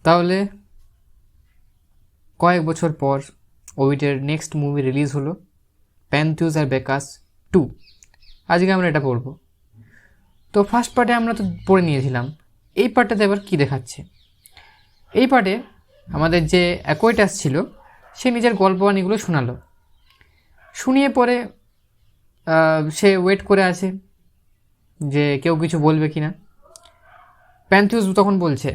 তাহলে কয়েক বছর পর ওভিডের নেক্সট মুভি রিলিজ হলো, প্যান্থিউস আর বেকাস 2। আজকে আমরা এটা পড়ব। তো ফার্স্ট পার্টে আমরা তো পড়ে নিয়েছিলাম, এই পার্টটাতে এবার কী দেখাচ্ছে। এই পার্টে আমাদের যে অ্যাকোয়েটাস ছিল সে নিজের গল্পবাণীগুলো শোনালো, শুনিয়ে পরে সে ওয়েট করে আছে যে কেউ কিছু বলবে কি না। প্যান্থিউস তখন বলছে,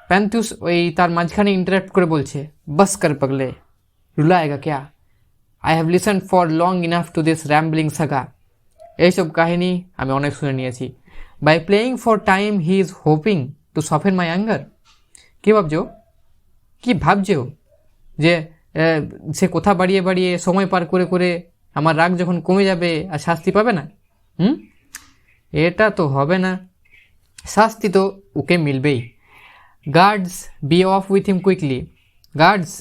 প্যান্থিউস ওই তার মাঝখানে ইন্টারাপ্ট করে বলছে, বাস কর পাগলে, রুলায়েগা ক্যা, I have listened for long enough to this rambling saga. এইসব কাহিনী আমি অনেক শুনে নিয়েছি। By playing for time he is hoping to soften my anger. কী ভাবছো যে সে কথা বাড়িয়ে বাড়িয়ে সময় পার করে করে আমার রাগ যখন কমে যাবে আর শাস্তি পাবে না? এটা তো হবে না, শাস্তি তো ওকে মিলবেই। Guards, be off with him quickly. Guards,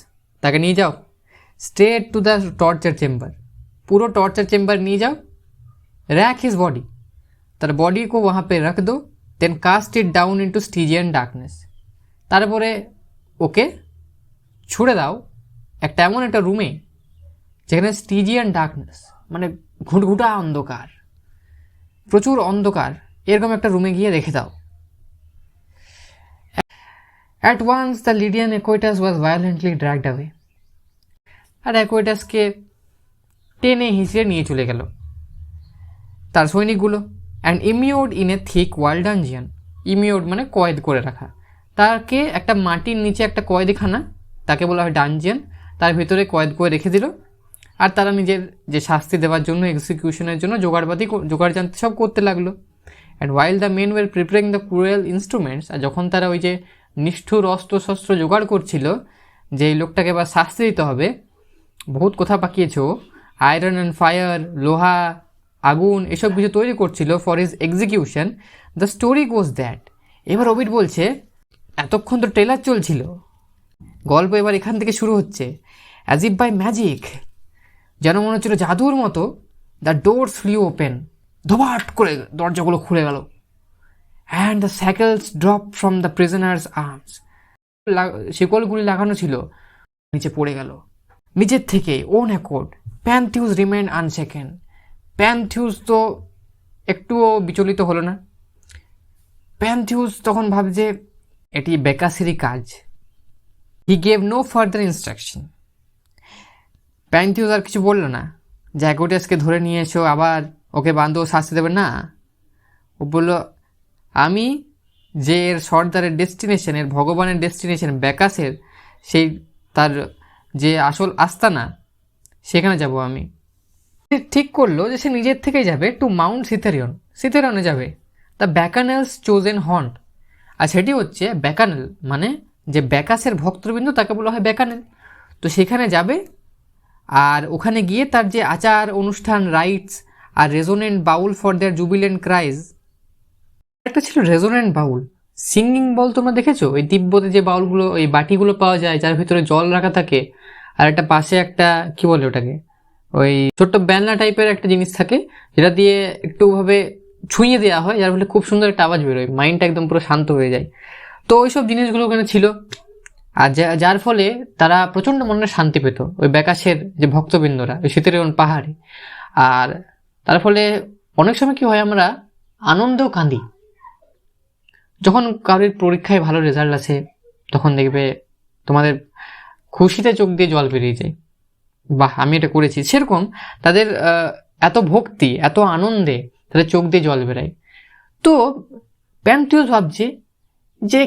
তাকে নিয়ে যাও straight to the torture chamber, পুরো टॉर्चर चेम्बर নিয়ে যাও। रैक हिज बॉडी, তার বডি को वहाँ पे रख दो, then cast it down into stygian darkness. তারপরে ওকে ছুড়ে দাও একটা এমন একটা রুমে যেখানে স্টিজিয়ান ডার্কনেস মানে ঘুটঘুটা অন্ধকার, প্রচুর অন্ধকার, এরকম একটা রুমে গিয়ে রেখে দাও। At once the Lydian Equitas was violently dragged away. আর অ্যাকোয়েটাসকে টেনে হিঁচড়ে নিয়ে চলে গেল তার সৈনিকগুলো। অ্যান্ড ইমিউড ইন এ থিক ওয়াল ডানজিয়ান। ইমিউড মানে কয়েদ করে রাখা, তাকে একটা মাটির নিচে একটা কয়েদিখানা, তাকে বলা হয় ডানজিয়ান, তার ভিতরে কয়েদ করে রেখে দিল। আর তারা নিজের যে শাস্তি দেওয়ার জন্য, এক্সিকিউশনের জন্য জোগাড় জানতে সব করতে লাগলো। And while the men were preparing the cruel instruments, আর যখন তারা ওই যে নিষ্ঠুর অস্ত্রশস্ত্র জোগাড় করছিল যে এই লোকটাকে এবার শাস্তি দিতে হবে, বহুত কথা পাকিয়েছ, আয়রন অ্যান্ড ফায়ার, লোহা, আগুন, এসব কিছু তৈরি করছিল for his execution, the story goes that. এবার ওভিড বলছে, এতক্ষণ তো ট্রেলার চলছিল, গল্প এবার এখান থেকে শুরু হচ্ছে। অ্যাজ ইফ বাই ম্যাজিক, যেন মনে হচ্ছিল জাদুর মতো, দ্য ডোরস ফ্লিউ ওপেন, ধবাট করে দরজাগুলো খুলে গেল। And the shackles drop from the prisoners' arms, শিকলগুলি লাগানো ছিল নিচে পড়ে গেল নিজের থেকে, own accord. Pentheus remain unshaken. Pentheus তো একটুও বিচলিত হলো না। প্যান্থিউস তখন ভাবছে এটি বেকাসেরই কাজ। He gave no further instruction. Pentheus আর কিছু বললো না যে অ্যাকোয়েটাসকে ধরে নিয়ে এসো, আবার ওকে বান্ধব শাস্তি দেবে না। ও বলল, আমি যে এর সর্দারের ডেস্টিনেশন, এর ভগবানের ডেস্টিনেশন বেকাসের, সেই তার যে আসল আস্তানা, সেখানে যাব আমি। ঠিক করলো যে সে নিজের থেকেই যাবে টু মাউন্ট সিথেরিয়নে যাবে, দ্য ব্যাকানেলস চোজেন হন্ট। আর সেটি হচ্ছে ব্যাকানেল, মানে যে বেকাসের ভক্তবৃন্দ তাকে বলা হয় ব্যাকানেল। তো সেখানে যাবে, আর ওখানে গিয়ে তার যে আচার অনুষ্ঠান, rites are resonant bowl for their jubilant cries. একটা ছিল রেজোনেন্ট বাউল, সিঙ্গিং বাউল, তোমরা দেখেছো ওই তিব্বতে যে বাউলগুলো, ওই বাটিগুলো পাওয়া যায় যার ভিতরে জল রাখা থাকে, আর একটা পাশে একটা কি বলে ওটাকে, ওই ছোট্ট ব্যানলা টাইপের একটা জিনিস থাকে যেটা দিয়ে একটুভাবে ছুঁয়ে দেওয়া হয়, যার ফলে খুব সুন্দর একটা আওয়াজ বেরোয়, মাইন্ডটা একদম পুরো শান্ত হয়ে যায়। তো ওইসব জিনিসগুলো ওখানে ছিল, আর যার ফলে তারা প্রচণ্ড মনে শান্তি পেত, ওই বেকাসের যে ভক্তবৃন্দরা ওই সিথেরিয়ন পাহাড়ে। আর তার ফলে অনেক সময় কি হয়, আমরা আনন্দেও কাঁদি। যখন কারোর পরীক্ষায় ভালো রেজাল্ট আসে, তখন দেখবে তোমাদের খুশিতে চোখ দিয়ে জল বেরিয়ে যায়, বাহ আমি এটা করেছি। সেরকম তাদের এত ভক্তি, এত আনন্দে তাদের চোখ দিয়ে জল বেরায়। তো প্যান্থিউস ভাবছে যে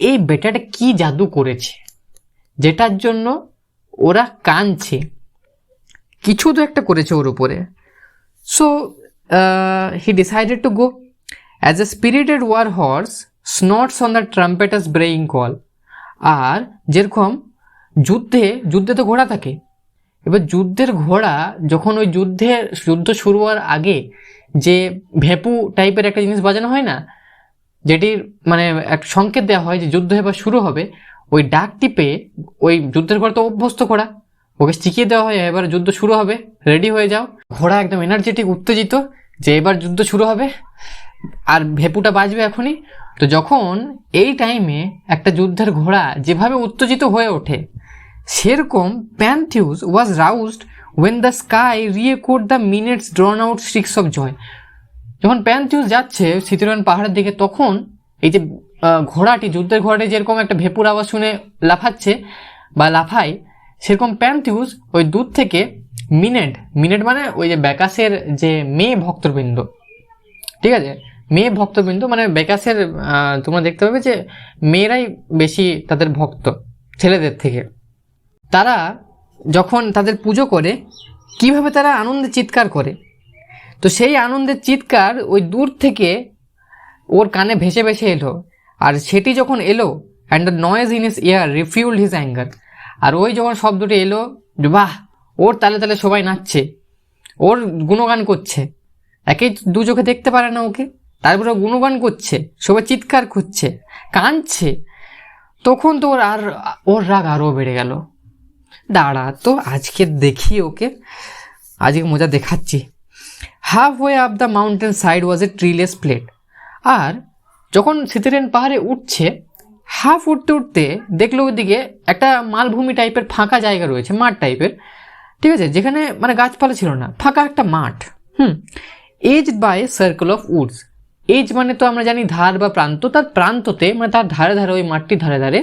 এই বেটাটা কি জাদু করেছে যেটার জন্য ওরা কাঁদছে, কিছু তো একটা করেছে ওর উপরে। So he decided to go as a spirited war horse snorts on the trumpeter's braying call. আর যেরকম যুদ্ধে তো ঘোড়া থাকে, এবার যুদ্ধের ঘোড়া যখন ওই যুদ্ধ শুরু হওয়ার আগে যে ভেপু টাইপের একটা জিনিস বাজানো হয় না, যেটির মানে একটা সংকেত দেওয়া হয় যে যুদ্ধ এবার শুরু হবে, ওই ডাক টিপে ওই যুদ্ধের ঘোড়া তো অভ্যস্ত ঘোড়া, ওকে শিখিয়ে দেওয়া হয় এবার যুদ্ধ শুরু হবে, রেডি হয়ে যাও। ঘোড়া একদম এনার্জেটিক, উত্তেজিত যে এবার যুদ্ধ শুরু হবে আর ভেপুটা বাজবে এখনই। তো যখন এই টাইমে একটা যুদ্ধের ঘোড়া যেভাবে উত্তেজিত হয়ে ওঠে, সেরকম প্যান্থিউস ওয়াজ রাউজড when the sky re-echoed the minutes drawn out shrieks of joy. যখন প্যান্থিউস যাচ্ছে সিথিলিয়ান পাহাড়ের দিকে, তখন এই যে ঘোড়াটি, যুদ্ধের ঘোড়াটি যেরকম একটা ভেপুর আওয়াজ শুনে লাফাচ্ছে বা লাফায়, সেরকম প্যান্থিউস ওই দূর থেকে মিনেট মানে ওই যে ব্যাকাসের যে মেয়ে ভক্তবৃন্দ, ঠিক আছে, মেয়ে ভক্তবৃন্দ মানে ব্যাকাসের তোমরা দেখতে পাবে যে মেয়েরাই বেশি তাদের ভক্ত ছেলেদের থেকে। তারা যখন তাদের পুজো করে, কিভাবে তারা আনন্দে চিৎকার করে, তো সেই আনন্দের চিৎকার ওই দূর থেকে ওর কানে ভেসে ভেসে এলো। আর সেটি যখন এলো, and the noise in his ear refuelled his anger, আর ওই যখন শব্দটি এলো, বাহ, ওর তালে তালে সবাই নাচছে, ওর গুণগান করছে, একেই দু চোখে দেখতে পারে না ওকে, তারপরে গুণগান করছে, সবাই চিৎকার করছে, কাঁদছে, তখন তো ওর রাগ আরও বেড়ে গেল। দাঁড়া তো, আজকে দেখি ওকে, আজকে মজা দেখাচ্ছি। Half way up the mountain side was a treeless plate. আর যখন সিথিলিয়ান পাহাড়ে উঠছে, হাফ উঠতে উঠতে দেখলো ওইদিকে একটা মালভূমি টাইপের ফাঁকা জায়গা রয়েছে, মাঠ টাইপের, ঠিক আছে, যেখানে মানে গাছপালা ছিল না, ফাঁকা একটা মাঠ। Aged by circle of Woods. Age মানে তো আমরা জানি ধার বা প্রান্ত, তার প্রান্ততে মানে তার ধারে ধারে, ওই মাঠটির ধারে ধারে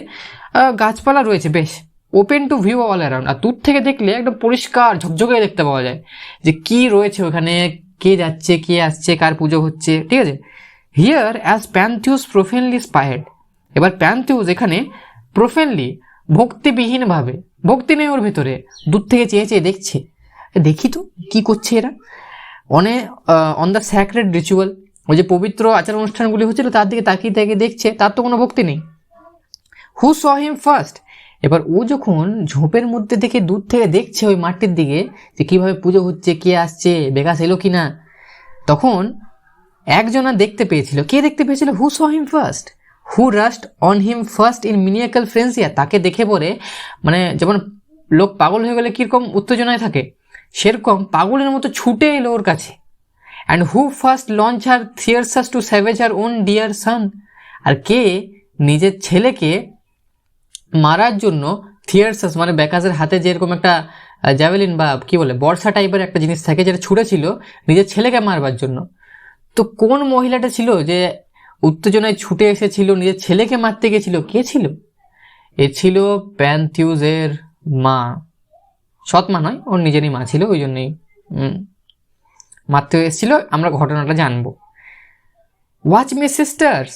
গাছপালা রয়েছে বেশ, open to view all around. আর দূর থেকে দেখলে একদম পরিষ্কার ঝকঝকে দেখতে পাওয়া যায় যে কি রয়েছে ওখানে, কে যাচ্ছে, কে আসছে, কার পুজো হচ্ছে, ঠিক আছে। Here as Pentheus profanely spied. এবার প্যান্থিউস এখানে প্রোফেনলি, ভক্তিবিহীনভাবে, ভক্তি নেই ওর ভিতরে, দূর থেকে চেয়ে চেয়ে দেখছে, দেখি তো কি করছে এরা। অন দ্য স্যাক্রেড রিচুয়াল, ওই যে পবিত্র আচার অনুষ্ঠানগুলি হচ্ছিল তার দিকে তাকিয়ে তাকিয়ে দেখছে, তার তো কোনো ভক্তি নেই। হু স হিম ফার্স্ট। এবার ও যখন ঝোপের মধ্যে থেকে দূর থেকে দেখছে ওই মাঠটির দিকে যে কীভাবে পুজো হচ্ছে, কে আসছে, বেকাস এলো কি না, তখন একজনা দেখতে পেয়েছিল। কে দেখতে পেয়েছিল? Who saw him first, who rushed on him first in maniacal frenzy. তাকে দেখে পরে মানে যেমন লোক পাগল হয়ে গেলে কীরকম উত্তেজনায় থাকে, সেরকম পাগলের মতো ছুটে এলো ওর কাছে। And who first launch her thyrsus to savage her own dear son. আর কে নিজের ছেলেকে মারার জন্য থিয়ারসাস মানে ব্যাকাসের হাতে যেরকম একটা জ্যাভেলিন বা কি বলে বর্ষা টাইপের একটা জিনিস থাকে, যেটা ছুঁড়েছিল নিজের ছেলেকে মারবার জন্য। তো কোন মহিলাটা ছিল যে উত্তেজনায় ছুটে এসেছিল, নিজের ছেলেকে মারতে গেছিল? কে ছিল? এ ছিল প্যান্থিউসের মা। সৎ মা নয়, ওর নিজেরই মা ছিল, ওই জন্যই মারতে এসেছিল। আমরা ঘটনাটা জানবো। ওয়াচ মি সিস্টার্স,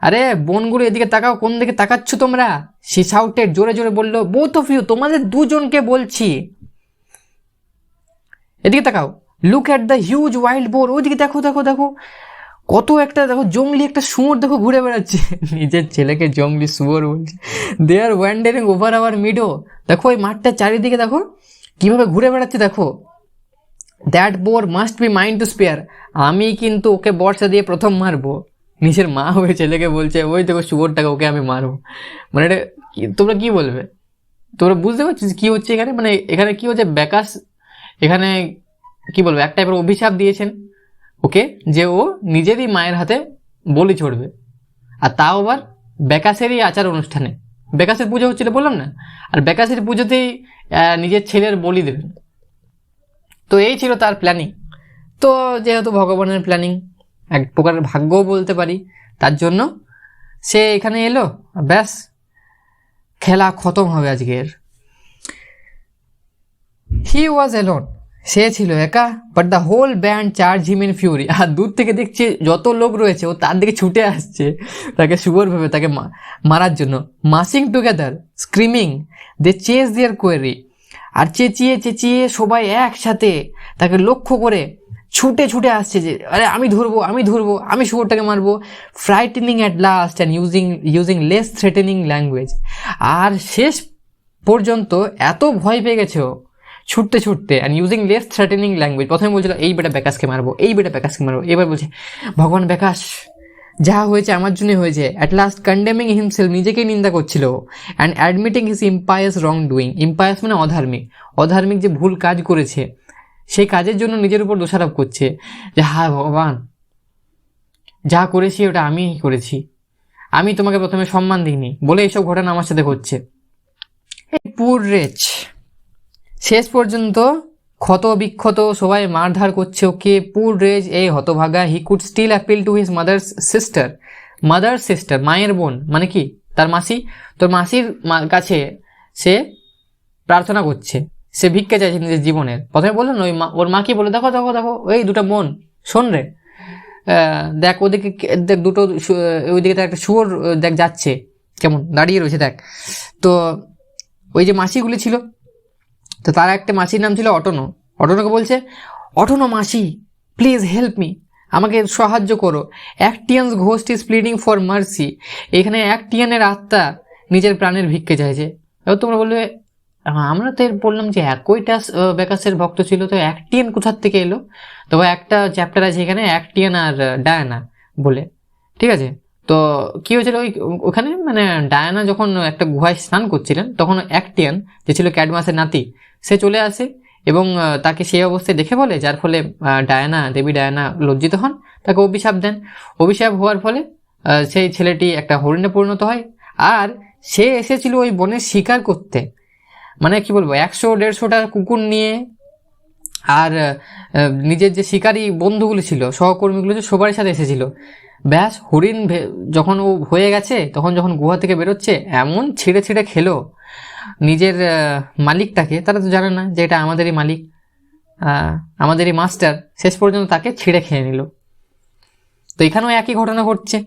আরে বোনগুলো এদিকে তাকাও, কোন দিকে তাকাচ্ছ তোমরা? সি শাউটেড, জোরে জোরে বললো, বোথ অফ ইউ, তোমাদের দুজনকে বলছি, এদিকে তাকাও। Look at the huge wild boar, ওইদিকে দেখো দেখো দেখো, কত একটা দেখো জঙ্গলি একটা শুয়োর দেখো ঘুরে বেড়াচ্ছে। নিজের ছেলেকে জঙ্গলি শুয়োর বলছে। They are wandering over our meadow, দেখো ওই মাঠটার চারিদিকে দেখো কিভাবে ঘুরে বেড়াচ্ছে দেখো। That boar must be mind to spare, আমি কিন্তু ওকে বর্ষা দিয়ে প্রথম মারবো। নিজের মা হয়ে ছেলেকে বলছে, ওই দেখো শুয়োরটাকে, ওকে আমি মারবো। মানে এটা তোমরা কি বলবে? তোমরা বুঝতে পারছিস কি হচ্ছে এখানে? মানে এখানে কি হচ্ছে, ব্যাকাস এখানে কি বলবো, এক টাইপের অভিশাপ দিয়েছেন ওকে, যে ও নিজেরই মায়ের হাতে বলি চড়বে, আর তাও আবার ব্যাকাসেরই আচার অনুষ্ঠানে। ব্যাকাসের পুজো হচ্ছিল বললাম না, আর ব্যাকাসের পুজোতেই নিজের ছেলের বলি দেবেন। তো এই ছিল তার প্ল্যানিং। তো যেহেতু ভগবানের প্ল্যানিং, এক প্রকারের ভাগ্যও বলতে পারি, তার জন্য সে এখানে এলো, ব্যাস খেলা খতম হবে আজকের। হি ওয়াজ অ্যালোন, সে ছিল একা, but the whole band charge him in fury. আর দূর থেকে দেখছে যত লোক রয়েছে ও তার দিকে ছুটে আসছে তাকে শুয়োর ভেবে, তাকে মারার জন্য। মাসিং টুগেদার, স্ক্রিমিং, দে চেজ দেয়ার কোয়েরি। আর চেঁচিয়ে চেঁচিয়ে সবাই একসাথে তাকে লক্ষ্য করে ছুটে ছুটে আসছে যে আরে আমি ধরবো, আমি ধরবো, আমি শুয়োরটাকে মারবো। Frightening at last and using less threatening language. আর শেষ পর্যন্ত এত ভয় পেয়ে গেছে ও ছুটতে ছুটতে, and using less threatening language. প্রথমে বলছিল এই বেটা ব্যাকাসকে মারবো, এই বেটা ব্যাকাসকে মারবো, এবার বলছে ভগবান ব্যাকাস, যা হয়েছে আমার জন্যই হয়েছে। অ্যাট লাস্ট কন্ডেমিং হিমসেলফ, নিজেকেই নিন্দা করছিল। And admitting his impious wrong doing. Impious মানে অধার্মিক, অধার্মিক যে ভুল কাজ করেছে সেই কাজের জন্য নিজের উপর দোষারোপ করছে যে হায় ভগবান, যা করেছি ওটা আমি করেছি, আমি তোমাকে প্রথমে সম্মান দিইনি বলে এইসব ঘটনা আমার সাথে ঘটছে। পুর রেচ, শেষ পর্যন্ত ক্ষত বিক্ষত সবাই মারধার করছে ওকে। পুর রেজ, এই হতভাগা, he could still appeal to his mother sister, মায়ের বোন মানে কি তার মাসি, তোর মাসির কাছে সে প্রার্থনা করছে, সে ভিক্ষা চাইছে নিজের জীবনের। প্রথমে বললো না ওর মা কি বলে, দেখো দেখো দেখো ওই দুটো বোন, শোন রে, দেখ ওদিকে, দেখ দুটো ওইদিকে একটা শুয়োর দেখ যাচ্ছে কেমন দাঁড়িয়ে রয়েছে দেখ। তো ওই যে মাসিগুলি ছিল, তো তার একটা মাসির নাম ছিল অটনো। অটনোকে বলছে, অটনো মাসি প্লিজ হেল্প মি, আমাকে সাহায্য করো, Actaeon's ghost is pleading for mercy. এখানে অ্যাক্টিয়ানের আত্মা নিজের প্রাণের ভিক্ষে চাইছে। এবার তোমরা বলবে আমরা তো বললাম যে অ্যাকুইটাস ব্যাকাসের ভক্ত ছিল, তো অ্যাক্টিয়ান কোথার থেকে এলো? তবে একটা চ্যাপ্টার আছে এখানে অ্যাক্টিয়ান আর ডায়ানা বলে, ঠিক আছে? তো কি হয়েছিল ওখানে, মানে ডায়ানা যখন একটা গুহায় স্নান করছিলেন তখন অ্যাক্টিয়ান যে ছিল ক্যাডমাসের নাতি, সে চলে আসে এবং তাকে সেই অবস্থায় দেখে বলে, যার ফলে দেবী ডায়ানা লজ্জিত হন, তাকে অভিশাপ দেন। অভিশাপ হওয়ার ফলে সেই ছেলেটি একটা হরিণে পরিণত হয়। আর সে এসেছিল ওই বনে শিকার করতে, মানে কি বলবো 100-150টা কুকুর নিয়ে, আর নিজের যে শিকারী বন্ধুগুলো ছিল, সহকর্মীগুলো সবার সাথে এসেছিল। ব্যাস হরিণ যখন ও হয়ে গেছে, তখন যখন গুহা থেকে বেরোচ্ছে এমন ছিঁড়ে ছিঁড়ে খেলো নিজের মালিকটাকে। তারা তো জানে না যে এটা আমাদেরই মালিক, আমাদেরই মাস্টার। শেষ পর্যন্ত তাকে ছিঁড়ে খেয়ে নিল। তো এখানেও একই ঘটনা ঘটছে।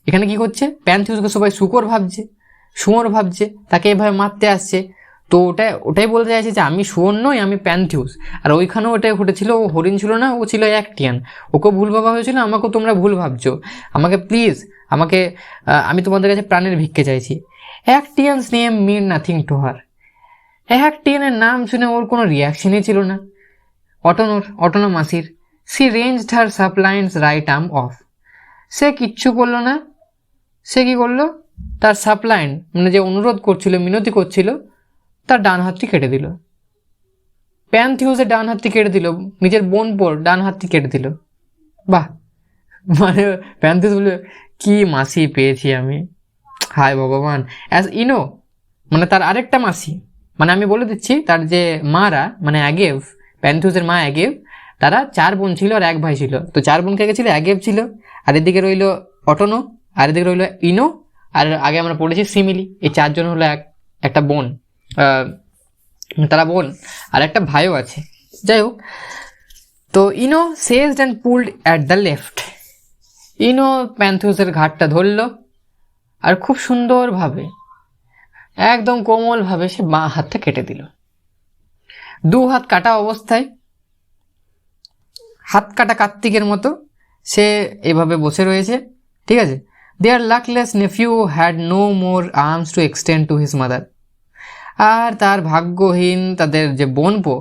এখানে কি করছে, প্যান্থিউসকে সবাই শুকর ভাবছে, শুয়োর ভাবছে, তাকে এভাবে মারতে আসছে। তো ওটাই বলতে চাইছে যে আমি শুয়োর নই, আমি প্যান্থিউস। আর ওইখানেও ওটাই ঘটেছিল, ও হরিণ ছিল না, ও ছিল অ্যাক্টিয়ান। ওকে ভুল ভাবা হয়েছিল, আমাকেও তোমরা ভুল ভাবছো। আমাকে প্লিজ, আমি তোমাদের কাছে প্রাণের ভিক্ষে চাইছি। Actaeon's name mean nothing to her. অ্যাক্টিয়ানের নাম শুনে ওর কোনো রিয়াকশনই ছিল না অটনো মাসির। She wrenched her suppliant's right arm off. সে কিচ্ছু করলো না। সে কি করলো, তার সাপ্লাইন মানে যে অনুরোধ করছিল, মিনতি করছিল, তার ডান হাতটি কেটে দিল। প্যান্থিউসের ডান হাতটি কেটে দিল, নিজের বোনপোর ডান হাতটি কেটে দিল। বাহ, মানে প্যান্থিউস বলে কি মাসি পেয়েছি আমি, হায় ভগবান। অ্যাজ ইনো, মানে তার আরেকটা মাসি, মানে আমি বলে দিচ্ছি তার যে মারা, মানে অ্যাগেভ, প্যান্থিউসের মা অ্যাগেভ, তারা 4 বোন ছিল আর 1 ভাই ছিল। তো 4 বোন কে ছিল, অ্যাগেভ ছিল, আর এদিকে রইল অটনো, আর এদিকে রইল ইনো, আর আগে আমরা পড়েছি সিমিলি। এই 4 জন হলো একটা বোন, তারা বোন, আর একটা ভাইও আছে। যাই হোক, তো Ino seized and pulled at the left. Ino প্যান্থিউসের ঘাটটা ধরল আর খুব সুন্দরভাবে, একদম কোমলভাবে সে বাঁ হাতটা কেটে দিল। 2 হাত কাটা অবস্থায়, হাত কাটা কার্তিকের মতো সে এভাবে বসে রয়েছে, ঠিক আছে? Their luckless nephew had no more arms to extend to his mother. আর তার ভাগ্যহীন তাদের যে বোনপো,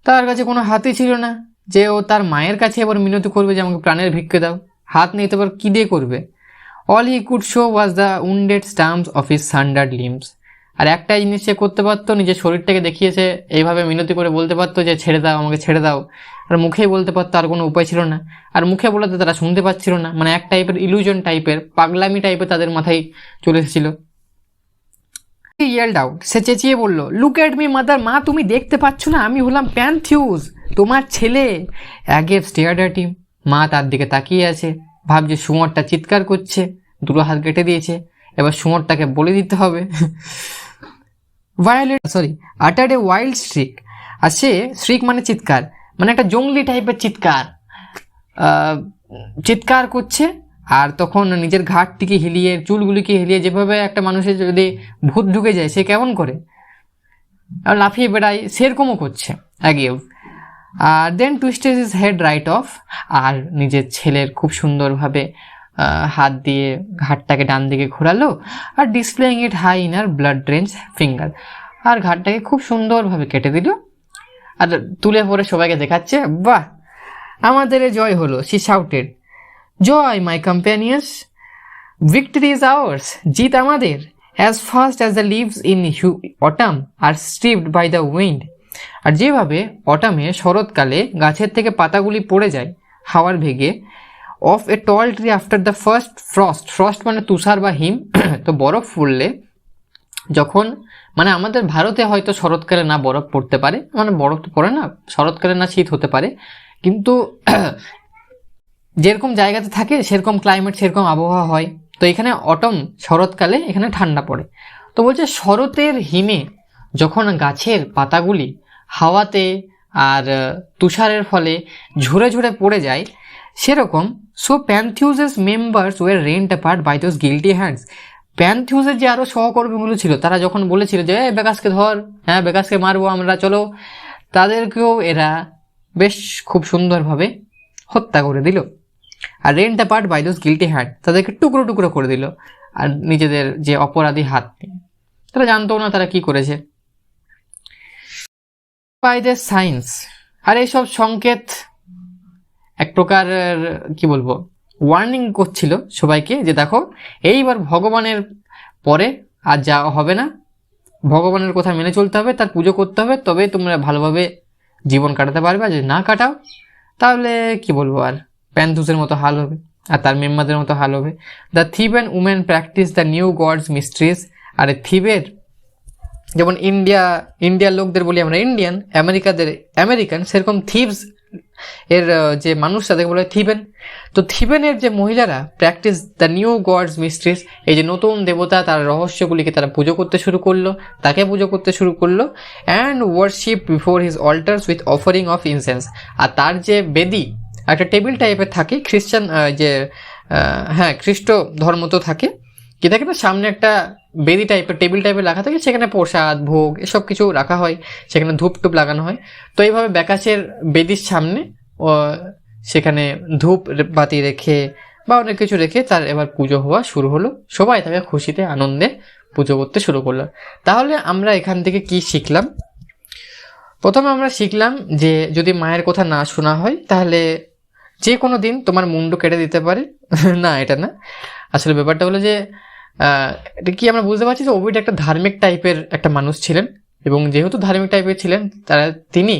তার কাছে কোনো হাতই ছিল না যে ও তার মায়ের কাছে এবার মিনতি করবে যে আমাকে প্রাণের ভিক্ষে দাও। হাত নেই তো এবার কী দিয়ে করবে? All he could show was the wounded stumps of his sundered limbs. আর একটা জিনিস সে করতে পারতো, নিজের শরীরটাকে দেখিয়েছে এইভাবে মিনতি করে বলতে পারতো যে ছেড়ে দাও, আমাকে ছেড়ে দাও। আর মুখেই বলতে পারতো, আর কোনো উপায় ছিল না। আর মুখে বলাতে তারা শুনতে পাচ্ছিল না, মানে এক টাইপের ইলুশন টাইপের, পাগলামি টাইপের তাদের মাথায় চলে এসেছিল। ইয়েল্ড আউট, সে চেঁচিয়ে বলল, লুক এট মি মাদার, মা তুমি দেখতে পাচ্ছ না আমি হলাম প্যান্থিউস, তোমার ছেলে। অ্যাগেভ স্টেয়ার্ড অ্যাট হিম, মা তার দিকে তাকিয়ে আছে, ভাবছে শুয়োরটা চিৎকার করছে, 2 হাত কেটে দিয়েছে, এবার শুয়োরটাকে বলে দিতে হবে। Uttered a wild shriek. আর সে স্ট্রিক মানে চিৎকার, মানে একটা জঙ্গলি টাইপের চিৎকার করছে। আর তখন নিজের ঘাটটিকে হিলিয়ে, চুলগুলিকে হিলিয়ে, যেভাবে একটা মানুষের যদি ভূত ঢুকে যায় সে কেমন করে আর লাফিয়ে বেড়ায়, সেরকমও করছে অ্যাগেভ। আর then twisted his head right off. আর নিজের ছেলের খুব সুন্দরভাবে হাত দিয়ে ঘাটটাকে ডান দিকে ঘোরালো, আর displaying it high in her blood drenched finger. আর ঘাটটাকে খুব সুন্দরভাবে কেটে দিল, আর তুলে পরে সবাইকে দেখাচ্ছে, বাহ আমাদের জয় হলো। শি শাউটেড, জয় my companions, victory is ours, জিত আমাদের। As fast as the leaves in autumn are stripped by the wind. আর যেভাবে অটামে, শরৎকালে গাছের থেকে পাতাগুলি পড়ে যায় হাওয়ার ভেগে, off a tall tree after the first frost, frost মানে তুষার বা হিম। তো বরফ পড়লে যখন, মানে আমাদের ভারতে হয়তো শরৎকালে না বরফ পড়তে পারে, মানে বরফ তো পড়ে না, শরৎকালে না শীত হতে পারে, কিন্তু যেরকম জায়গাতে থাকে সেরকম ক্লাইমেট, সেরকম আবহাওয়া হয়। তো এখানে অটম, শরৎকালে এখানে ঠান্ডা পড়ে। তো বলছে শরতের হিমে যখন গাছের পাতাগুলি হাওয়াতে আর তুষারের ফলে ঝরে ঝরে পড়ে যায়, সেরকম so Pentheus's members were rent apart by those guilty hands. প্যান্থিউসের যে আরো সহকর্মীগুলো ছিল, তারা যখন বলেছিল যে বেকাসকে ধর, হ্যাঁ বেকাসকে মারবো আমরা, চলো, তাদেরকেও এরা বেশ খুব সুন্দরভাবে হত্যা করে দিল। আর rent apart by those guilty hand, তাদেরকে টুকরো টুকরো করে দিল। আর নিজেদের যে অপরাধী হাত, তারা জানতো না তারা কি করেছে। বাই দ্য সাইন্স, আর এইসব সংকেত এক প্রকার কি বলবো, ওয়ার্নিং করছিল সবাইকে যে দেখো এইবার ভগবানের পরে আর যাওয়া হবে না, ভগবানের কথা মেনে চলতে হবে, তার পুজো করতে হবে, তবে তোমরা ভালোভাবে জীবন কাটাতে পারবে। আর যদি না কাটাও তাহলে কি বলবো, আর প্যান্থুসের মতো হাল হবে, আর তার মেম্বারদের মতো হাল হবে। The thief and women practise the new gods mysteries. আর থিবের, যেমন ইন্ডিয়ার লোকদের বলি আমরা ইন্ডিয়ান, আমেরিকাদের আমেরিকান, সেরকম থিভস এর যে মানুষ তাদেরকে বলে থিবেন। তো থিবেনের যে মহিলারা practise the new gods mysteries, এই যে নতুন দেবতা তার রহস্যগুলিকে তারা পুজো করতে শুরু করলো, তাকে পুজো করতে শুরু করলো। And worship before his altars with offering of incense. আর তার যে বেদি একটা টেবিল টাইপের থাকে, খ্রিস্টান যে হ্যাঁ খ্রিস্ট ধর্ম তো থাকে, কি থাকে না, সামনে একটা বেদি টাইপের টেবিল টাইপের রাখা থাকে, সেখানে প্রসাদ ভোগ এসব কিছু রাখা হয়, সেখানে ধূপ টুপ লাগানো হয়। তো এইভাবে ব্যাকাসের বেদির সামনে সেখানে ধূপ বাতি রেখে বা অনেক কিছু রেখে তার এবার পুজো হওয়া শুরু হলো। সবাই তাকে খুশিতে আনন্দে পুজো করতে শুরু করলো। তাহলে আমরা এখান থেকে কি শিখলাম? প্রথমে আমরা শিখলাম যে যদি মায়ের কথা না শোনা হয় তাহলে যে কোনো দিন তোমার মুন্ডু কেটে দিতে পারে। না, এটা না, আসলে ব্যাপারটা হলো যে এটা কি আমরা বুঝতে পারছি যে ওভিড একটা ধার্মিক টাইপের একটা মানুষ ছিলেন, এবং যেহেতু ধার্মিক টাইপের ছিলেন তিনি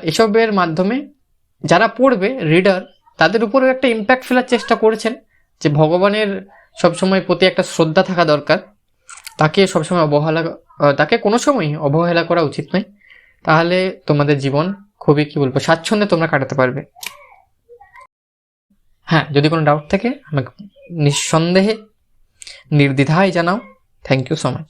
এসবের মাধ্যমে যারা পড়বে রিডার তাদের উপরেও একটা ইম্প্যাক্ট ফেলার চেষ্টা করেছেন, যে ভগবানের সবসময় প্রতি একটা শ্রদ্ধা থাকা দরকার, তাকে সবসময় তাকে কোনো সময়ই অবহেলা করা উচিত নয়। তাহলে তোমাদের জীবন খুবই কি বলবো স্বাচ্ছন্দ্যে তোমরা কাটাতে পারবে। হ্যাঁ, যদি কোনো ডাউট থাকে আমাকে নিঃসন্দেহে নির্দ্বিধায় জানাও। Thank you so much.